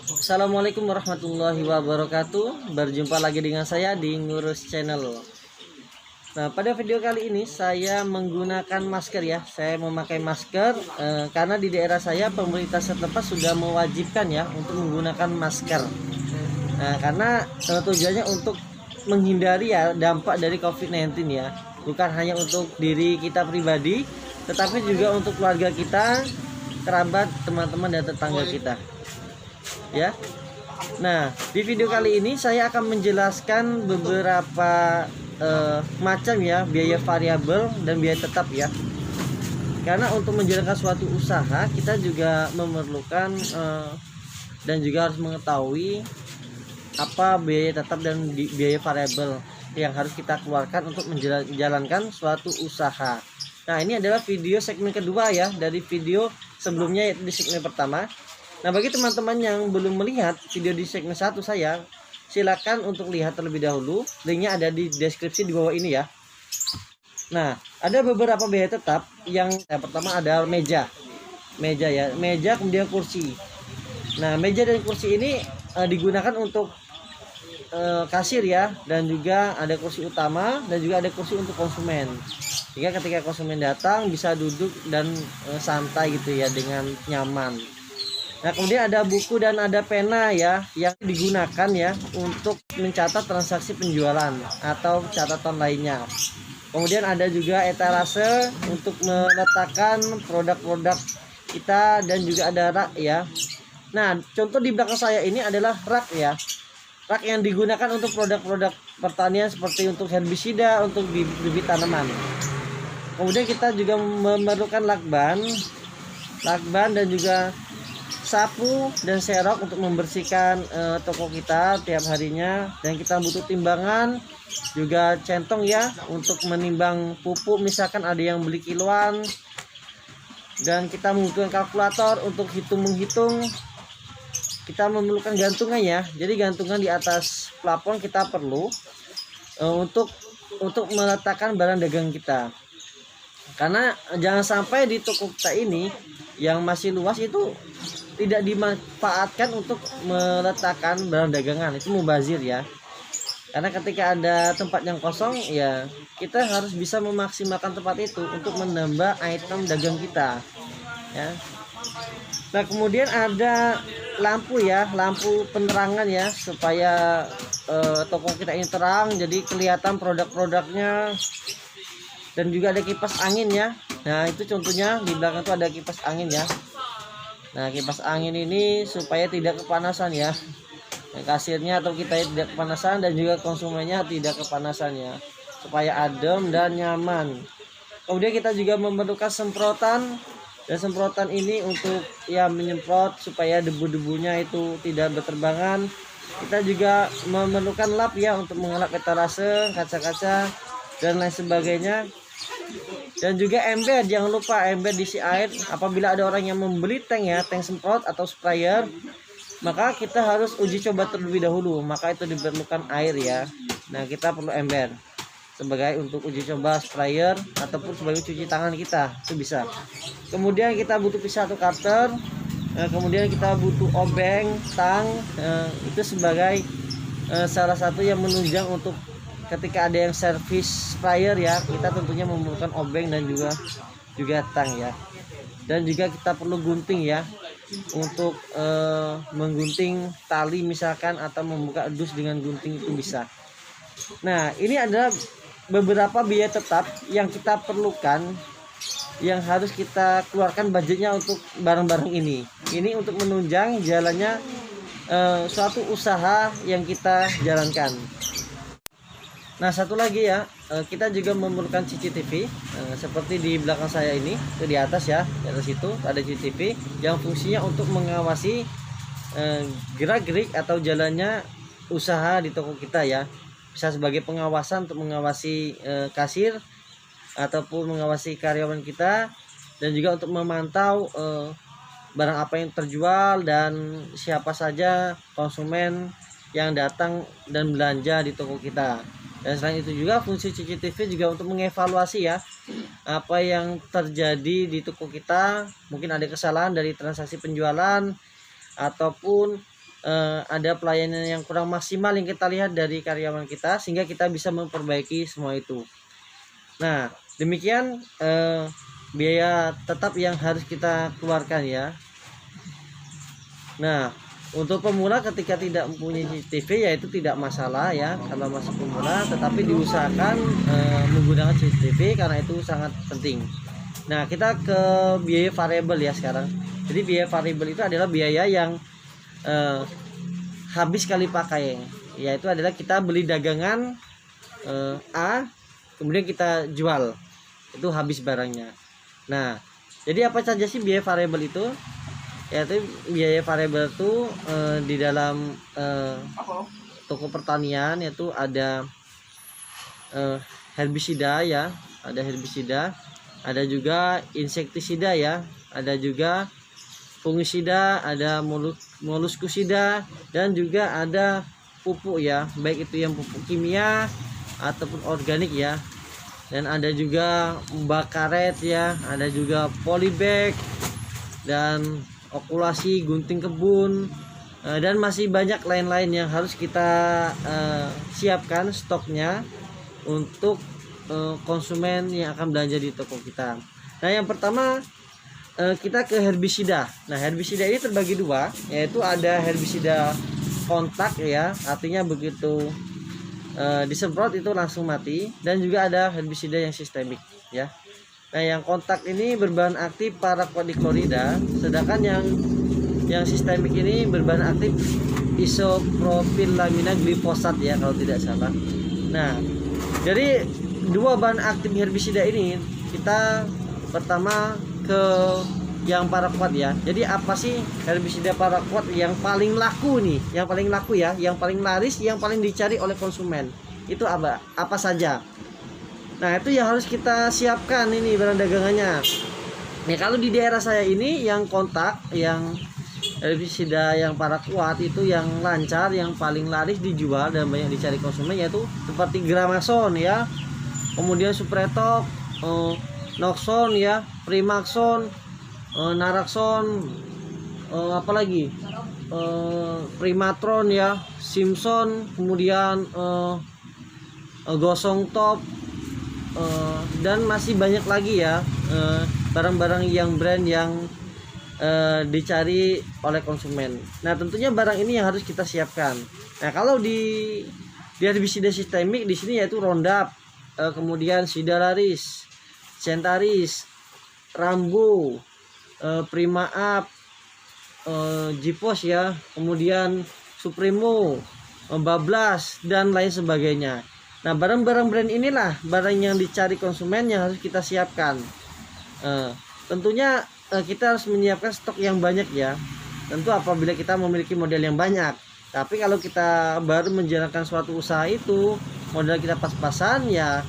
Assalamualaikum warahmatullahi wabarakatuh. Berjumpa lagi dengan saya di Ngurus Channel. Nah, pada video kali ini saya menggunakan masker ya. Saya memakai masker karena di daerah saya pemerintah setempat sudah mewajibkan ya untuk menggunakan masker. Nah, karena tujuannya untuk menghindari ya dampak dari COVID-19 ya. Bukan hanya untuk diri kita pribadi, tetapi juga untuk keluarga kita, kerabat, teman-teman dan tetangga kita. Ya. Nah, di video kali ini saya akan menjelaskan beberapa macam ya biaya variabel dan biaya tetap ya. Karena untuk menjalankan suatu usaha kita juga memerlukan dan juga harus mengetahui apa biaya tetap dan biaya variabel yang harus kita keluarkan untuk menjalankan suatu usaha. Nah, ini adalah video segmen kedua ya dari video sebelumnya, yaitu di segmen pertama. Nah, bagi teman-teman yang belum melihat video di segmen 1 saya, silakan untuk lihat terlebih dahulu. Linknya ada di deskripsi di bawah ini ya. Nah, ada beberapa biaya tetap. Yang pertama ada meja ya, meja kemudian kursi. Nah, meja dan kursi ini digunakan untuk kasir ya, dan juga ada kursi utama dan juga ada kursi untuk konsumen. Jika ketika konsumen datang bisa duduk dan santai gitu ya dengan nyaman. Nah, kemudian ada buku dan ada pena ya yang digunakan ya untuk mencatat transaksi penjualan atau catatan lainnya. Kemudian ada juga etalase untuk meletakkan produk-produk kita dan juga ada rak ya. Nah, contoh di belakang saya ini adalah rak ya. Rak yang digunakan untuk produk-produk pertanian seperti untuk herbisida, untuk bibit tanaman. Kemudian kita juga memerlukan lakban dan juga sapu dan serok untuk membersihkan toko kita tiap harinya, dan kita butuh timbangan juga centong ya untuk menimbang pupuk, misalkan ada yang beli kiloan, dan kita membutuhkan kalkulator untuk menghitung. Kita memerlukan gantungan ya, jadi gantungan di atas plafon kita perlu untuk meletakkan barang dagang kita, karena jangan sampai di toko kita ini yang masih luas itu tidak dimanfaatkan untuk meletakkan barang dagangan. Itu mubazir ya. Karena ketika ada tempat yang kosong ya kita harus bisa memaksimalkan tempat itu untuk menambah item dagang kita ya. Nah, kemudian ada lampu ya, lampu penerangan ya, supaya toko kita ini terang jadi kelihatan produk-produknya, dan juga ada kipas angin ya. Nah, itu contohnya di belakang itu ada kipas angin ya. Nah, kipas angin ini supaya tidak kepanasan ya. Kasirnya atau kita tidak kepanasan, dan juga konsumennya tidak kepanasan ya, supaya adem dan nyaman. Kemudian kita juga memerlukan semprotan, dan semprotan ini untuk ya menyemprot supaya debu-debunya itu tidak berterbangan. Kita juga memerlukan lap ya untuk mengelap etalase, kaca-kaca dan lain sebagainya. Dan juga ember, jangan lupa ember diisi air. Apabila ada orang yang membeli tank ya, tank semprot atau sprayer, maka kita harus uji coba terlebih dahulu, maka itu diperlukan air ya. Nah, kita perlu ember sebagai untuk uji coba sprayer ataupun sebagai cuci tangan kita, itu bisa. Kemudian kita butuh pisau atau cutter, kemudian kita butuh obeng, tang, itu sebagai salah satu yang menunjang untuk ketika ada yang servis sprayer ya, kita tentunya memerlukan obeng dan juga tang ya. Dan juga kita perlu gunting ya untuk menggunting tali misalkan, atau membuka dus dengan gunting itu bisa. Nah, ini adalah beberapa biaya tetap yang kita perlukan, yang harus kita keluarkan budgetnya untuk barang-barang ini. Ini untuk menunjang jalannya suatu usaha yang kita jalankan. Nah, satu lagi ya, kita juga memerlukan CCTV seperti di belakang saya ini, itu di atas ya, di atas itu ada CCTV yang fungsinya untuk mengawasi gerak-gerik atau jalannya usaha di toko kita ya. Bisa sebagai pengawasan untuk mengawasi kasir ataupun mengawasi karyawan kita, dan juga untuk memantau barang apa yang terjual dan siapa saja konsumen yang datang dan belanja di toko kita. Dan selain itu juga fungsi CCTV juga untuk mengevaluasi ya apa yang terjadi di toko kita. Mungkin ada kesalahan dari transaksi penjualan ataupun ada pelayanan yang kurang maksimal yang kita lihat dari karyawan kita, sehingga kita bisa memperbaiki semua itu. Nah, demikian biaya tetap yang harus kita keluarkan ya. Nah, untuk pemula ketika tidak mempunyai CCTV ya itu tidak masalah ya kalau masih pemula, tetapi diusahakan menggunakan CCTV karena itu sangat penting. Nah, kita ke biaya variabel ya sekarang. Jadi biaya variabel itu adalah biaya yang habis kali pakai, yaitu adalah kita beli dagangan A, kemudian kita jual, itu habis barangnya. Nah, jadi apa saja sih biaya variabel itu? Yaitu biaya variabel itu di dalam toko pertanian yaitu ada herbisida ya, ada herbisida, ada juga insektisida ya, ada juga fungisida, ada moluskusida, dan juga ada pupuk ya, baik itu yang pupuk kimia ataupun organik ya, dan ada juga bakaret ya, ada juga polybag dan okulasi gunting kebun, dan masih banyak lain-lain yang harus kita siapkan stoknya untuk konsumen yang akan belanja di toko kita. Nah, yang pertama kita ke herbisida. Nah, herbisida ini terbagi dua, yaitu ada herbisida kontak ya, artinya begitu disemprot itu langsung mati, dan juga ada herbisida yang sistemik ya. Nah, yang kontak ini berbahan aktif paraquat-diklorida, sedangkan yang sistemik ini berbahan aktif isopropilamina glifosat ya kalau tidak salah. Nah, dari dua bahan aktif herbisida ini kita pertama ke yang paraquat ya. Jadi apa sih herbisida paraquat yang paling laku nih? Yang paling laku ya, yang paling laris, yang paling dicari oleh konsumen. Itu apa? Apa saja? Nah, itu yang harus kita siapkan ini barang dagangannya. Nah, kalau di daerah saya ini yang kontak, yang herbisida yang paraquat itu yang lancar, yang paling laris dijual dan banyak dicari konsumen yaitu seperti Gramason ya. Kemudian Supretok, Noxon ya, Primaxon, Naraxon, apalagi Primatron ya, Simpson, kemudian Gosong Top, dan masih banyak lagi ya barang-barang yang brand yang dicari oleh konsumen. Nah, tentunya barang ini yang harus kita siapkan. Nah, kalau di herbisida sistemik di sini yaitu Roundup, kemudian Sidalaris, Centaris, Rambo, Prima Up, Jipos ya, kemudian Supremo, Bablas, dan lain sebagainya. Nah, barang-barang brand inilah barang yang dicari konsumen yang harus kita siapkan. Tentunya kita harus menyiapkan stok yang banyak ya. Tentu apabila kita memiliki model yang banyak. Tapi kalau kita baru menjalankan suatu usaha itu, modal kita pas-pasan ya,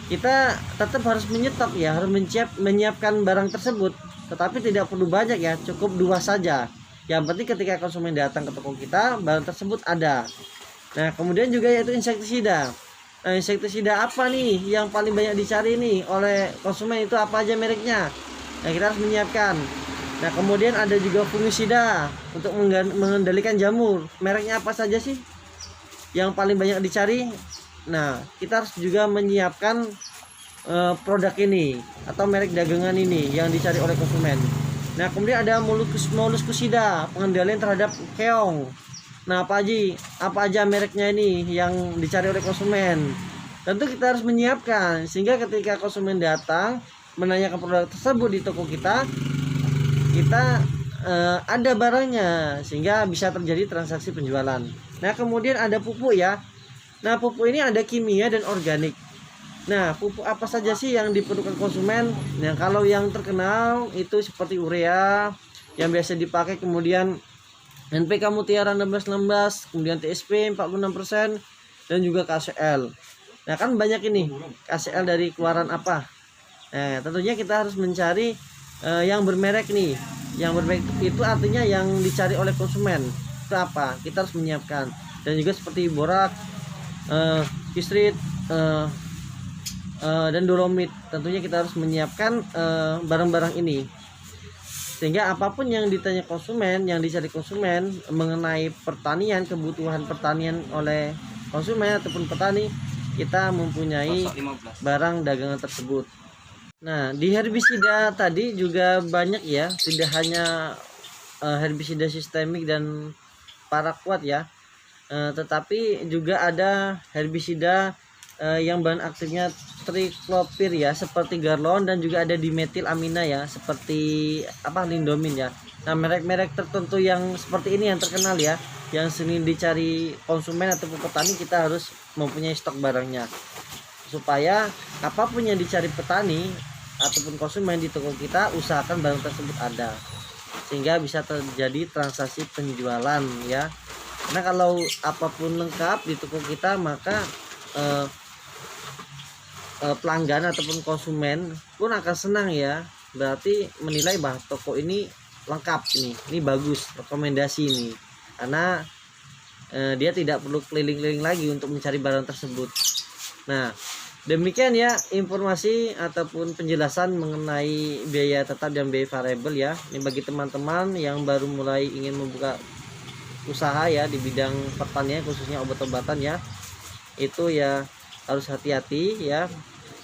kita tetap harus menyetop ya, harus menyiapkan barang tersebut, tetapi tidak perlu banyak ya, cukup 2 saja. Yang penting ketika konsumen datang ke toko kita, barang tersebut ada. Nah, kemudian juga yaitu insektisida. Nah, insektisida apa nih yang paling banyak dicari nih oleh konsumen, itu apa aja mereknya? Nah, kita harus menyiapkan. Nah, kemudian ada juga fungisida untuk mengendalikan jamur. Mereknya apa saja sih yang paling banyak dicari? Nah, kita harus juga menyiapkan produk ini atau merek dagangan ini yang dicari oleh konsumen. Nah, kemudian ada moluskusida, pengendalian terhadap keong. Nah, apa aja mereknya ini yang dicari oleh konsumen? Tentu kita harus menyiapkan sehingga ketika konsumen datang menanyakan produk tersebut di toko kita, ada barangnya sehingga bisa terjadi transaksi penjualan. Nah, kemudian ada pupuk ya. Nah, pupuk ini ada kimia dan organik. Nah, pupuk apa saja sih yang diperlukan konsumen? Nah, kalau yang terkenal itu seperti urea yang biasa dipakai, kemudian NPK Mutiara 1616, kemudian TSP 46%, dan juga KCL. Nah, kan banyak ini KCL dari keluaran apa? Nah, tentunya kita harus mencari yang bermerek nih. Yang bermerek itu artinya yang dicari oleh konsumen. Itu apa? Kita harus menyiapkan. Dan juga seperti borak, Kistrit, dan dolomit. Tentunya kita harus menyiapkan barang-barang ini. Sehingga apapun yang ditanya konsumen, yang dicari konsumen mengenai pertanian, kebutuhan pertanian oleh konsumen ataupun petani, kita mempunyai barang dagangan tersebut. Nah, di herbisida tadi juga banyak ya, tidak hanya herbisida sistemik dan paraquat ya, tetapi juga ada herbisida yang bahan aktifnya triklopir ya, seperti Garlon, dan juga ada dimetilamina ya, seperti Lindomin ya. Nah, merek-merek tertentu yang seperti ini yang terkenal ya, yang sering dicari konsumen ataupun petani, kita harus mempunyai stok barangnya supaya apapun yang dicari petani ataupun konsumen di toko kita, usahakan barang tersebut ada, sehingga bisa terjadi transaksi penjualan ya. Karena kalau apapun lengkap di toko kita, maka pelanggan ataupun konsumen pun akan senang ya, berarti menilai bahwa toko ini lengkap, ini bagus, rekomendasi ini, karena dia tidak perlu keliling-keliling lagi untuk mencari barang tersebut. Nah, demikian ya informasi ataupun penjelasan mengenai biaya tetap dan biaya variabel ya. Ini bagi teman-teman yang baru mulai ingin membuka usaha ya di bidang pertanian, khususnya obat-obatan ya, itu ya harus hati-hati ya,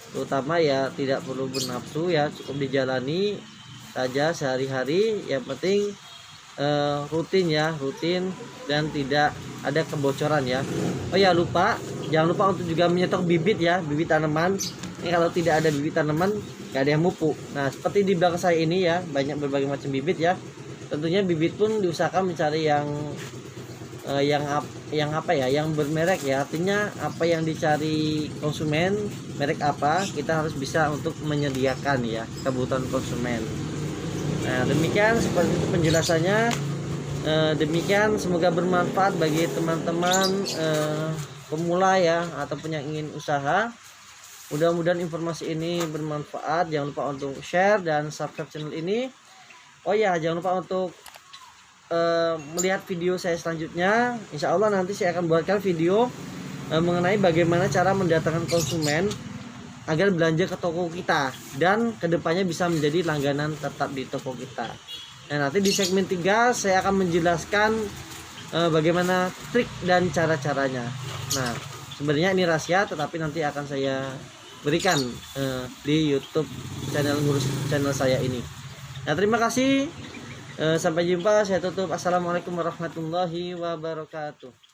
terutama ya tidak perlu bernafsu ya, cukup dijalani saja sehari-hari, yang penting rutin ya, rutin dan tidak ada kebocoran ya. Oh ya, jangan lupa untuk juga menyetok bibit ya, bibit tanaman. Ini kalau tidak ada bibit tanaman gak ada yang mupuk. Nah, seperti di belakang saya ini ya, banyak berbagai macam bibit ya. Tentunya bibit pun diusahakan mencari yang bermerek ya, artinya apa yang dicari konsumen, merek apa, kita harus bisa untuk menyediakan ya kebutuhan konsumen. Nah, demikian seperti itu penjelasannya. Demikian, semoga bermanfaat bagi teman-teman pemula ya, ataupun yang ingin usaha. Mudah-mudahan informasi ini bermanfaat. Jangan lupa untuk share dan subscribe channel ini. Oh ya, jangan lupa untuk melihat video saya selanjutnya. Insya Allah nanti saya akan buatkan video mengenai bagaimana cara mendatangkan konsumen agar belanja ke toko kita, dan kedepannya bisa menjadi langganan tetap di toko kita. Nah, nanti di segmen 3 saya akan menjelaskan bagaimana trik dan cara-caranya. Nah, sebenarnya ini rahasia, tetapi nanti akan saya berikan di YouTube channel saya ini. Nah, terima kasih. Sampai jumpa, saya tutup. Assalamualaikum warahmatullahi wabarakatuh.